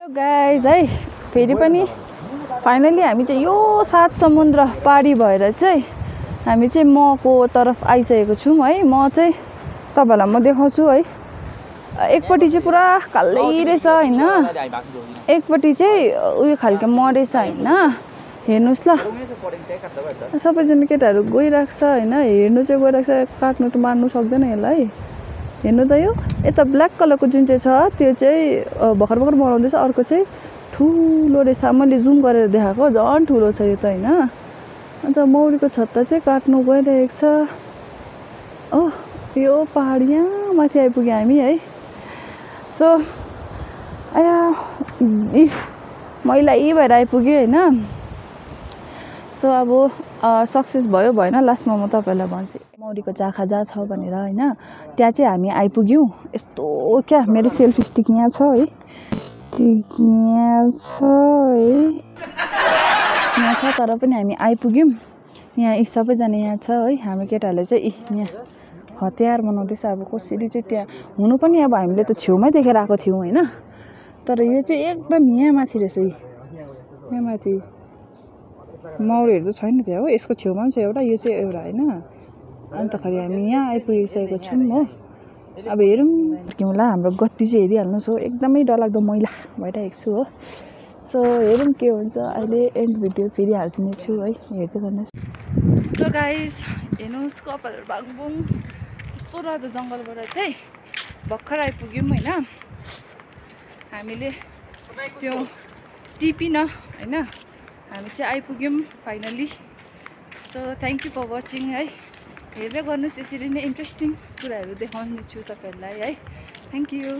Guys है फेरि पनि फाइनली हामी चाहिँ यो 7 समुद्र पारी भएर चाहिँ हामी चाहिँ मको तर्फ आइसकेको छौँ है। म चाहिँ तपाईँहरूलाई म देखाउँछु है। एकपट्टि चाहिँ पुरा कालै रहेछ होइन, एकपट्टि चाहिँ उयो खालको म रहेछ होइन। हेर्नुहोस् ल, सबैजना केटाहरू गइरहेको छ होइन, हेर्नु चाहिँ गइरहेको छ, काट्नु त मार्नु सक्दैन यसलाई। हेर्नु त यो यता ब्ल्याक कलरको जुन चाहिँ छ त्यो चाहिँ भर्खर भर्खर बनाउँदैछ, अर्को चाहिँ ठुलो रहेछ। मैले जुम गरेर देखाएको झन् ठुलो छ यो त होइन। अन्त मौरीको छत्ता चाहिँ काट्नु गइरहेको छ। ओ यो पहाड यहाँ माथि आइपुग्यो हामी है। सो आया मैला भएर आइपुग्यो होइन। सो अब सक्सेस भयो भएन लास्टमा म तपाईँलाई भन्छु मौरीको चाखा जहाँ छ भनेर होइन। त्यहाँ चाहिँ हामी आइपुग्यौँ। यस्तो क्या मेरो सेल्फी स्टिक यहाँ छ है, यहाँ छ तर पनि हामी आइपुग्यौँ यहाँ। सबैजना यहाँ छ है। हामी केटाहरूले चाहिँ यहाँ हतियार बनाउँदैछ। अब कसरी चाहिँ त्यहाँ हुनु पनि अब हामीले त छेउमै देखेर आएको थियौँ होइन। तर यो चाहिँ एकदम यहाँ माथि रहेछ, यहाँ माथि मौरीहरू त छैन त्यहाँ हो। यसको छेउमा पनि छ एउटा, यो चाहिँ एउटा होइन। अन्तखेरि हामी यहाँ आइपुगिसकेको छौँ हो। अब हेरौँ सकिउँला, हाम्रो गति चाहिँ हेरिहाल्नुहोस् हो, एकदमै डरलाग्दो मैला भइरहेको छु हो। सो हेरौँ के हुन्छ। अहिले एन्ड भिडियो फेरि हालिदिने छु है, हेर्दै गर्नुहोस्। सो गाइस हेर्नुहोस् कपालहरू बाङबुङ यस्तो रह्दो जङ्गलबाट चाहिँ भर्खर आइपुग्यौँ होइन। हामीले त्यो टिपिन होइन, हामी चाहिँ आइपुग्यौँ finally. So thank you for watching है। हेर्दै गर्नुहोस्, यसरी नै इन्ट्रेस्टिङ कुराहरू देखाउने छु तपाईँहरूलाई है। Thank you.